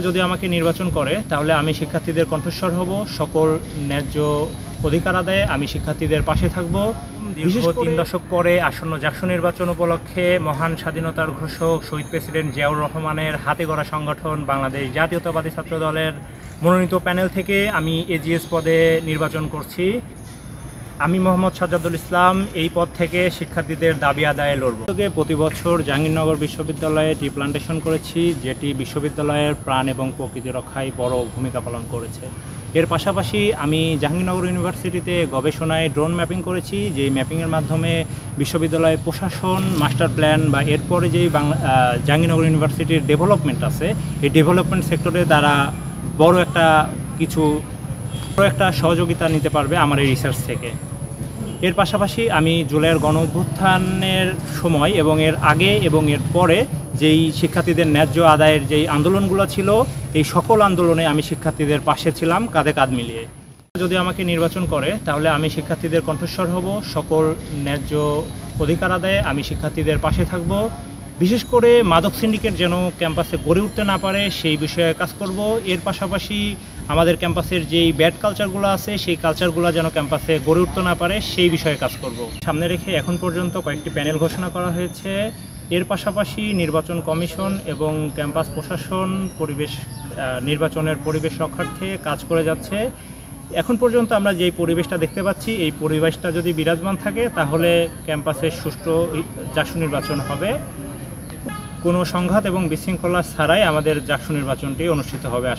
যদি আমাকে নির্বাচন করে তাহলে আমি শিক্ষার্থীদের কণ্ঠস্বর হব। সকল ন্যায্য অধিকার আদায়ে আমি শিক্ষার্থীদের পাশে থাকব। দীর্ঘ 3 দশক পরে আসন্ন জাকসু নির্বাচন উপলক্ষে মহান স্বাধীনতার ঘোষক শহীদ প্রেসিডেন্ট জিয়াউর রহমানের হাতে গড়া সংগঠন বাংলাদেশ জাতীয়তাবাদী ছাত্র দলের মনোনীত প্যানেল থেকে আমি এজিএস পদে নির্বাচন করছি। আমি মোহাম্মদ সাজ্জাদুল ইসলাম এই পদ থেকে শিক্ষার্থীদের দাবি আদায়ে লড়ব। প্রতি বছর জাহাঙ্গীরনগর বিশ্ববিদ্যালয়ে টি প্লান্টেশন করেছি, যেটি বিশ্ববিদ্যালয়ের প্রাণ এবং প্রকৃতি রক্ষায় বড় ভূমিকা পালন করেছে। এর পাশাপাশি আমি জাহাঙ্গীরনগর ইউনিভার্সিটিতে গবেষণায় ড্রোন ম্যাপিং করেছি, যেই ম্যাপিংয়ের মাধ্যমে বিশ্ববিদ্যালয়ের প্রশাসন, মাস্টার প্ল্যান বা এরপরে যেই জাহাঙ্গীরনগর ইউনিভার্সিটির ডেভেলপমেন্ট আছে, এই ডেভেলপমেন্ট সেক্টরে তারা বড় একটা সহযোগিতা নিতে পারবে আমার এই রিসার্চ থেকে। এর পাশাপাশি আমি জুলাইয়ের গণ অভ্যুত্থানের সময় এবং এর আগে এবং এর পরে যেই শিক্ষার্থীদের ন্যায্য আদায়ের যেই আন্দোলনগুলো ছিল, এই সকল আন্দোলনে আমি শিক্ষার্থীদের পাশে ছিলাম কাঁধে কাঁধ মিলিয়ে। যদি আমাকে নির্বাচন করে তাহলে আমি শিক্ষার্থীদের কণ্ঠস্বর হব। সকল ন্যায্য অধিকার আদায়ে আমি শিক্ষার্থীদের পাশে থাকব। বিশেষ করে মাদক সিন্ডিকেট যেন ক্যাম্পাসে গড়ে উঠতে না পারে সেই বিষয়ে কাজ করব। এর পাশাপাশি আমাদের ক্যাম্পাসের যেই ব্যাড কালচারগুলো আছে সেই কালচারগুলো যেন ক্যাম্পাসে গড়ে উঠতে না পারে সেই বিষয়ে কাজ করব। সামনে রেখে এখন পর্যন্ত কয়েকটি প্যানেল ঘোষণা করা হয়েছে। এর পাশাপাশি নির্বাচন কমিশন এবং ক্যাম্পাস প্রশাসন নির্বাচনের পরিবেশ রক্ষার্থে কাজ করে যাচ্ছে। এখন পর্যন্ত আমরা যেই পরিবেশটা দেখতে পাচ্ছি, এই পরিবেশটা যদি বিরাজমান থাকে তাহলে ক্যাম্পাসে সুষ্ঠু জাকসু নির্বাচন হবে। কোনো সংঘাত এবং বিশৃঙ্খলা ছাড়াই আমাদের জাকসু নির্বাচনটি অনুষ্ঠিত হবে।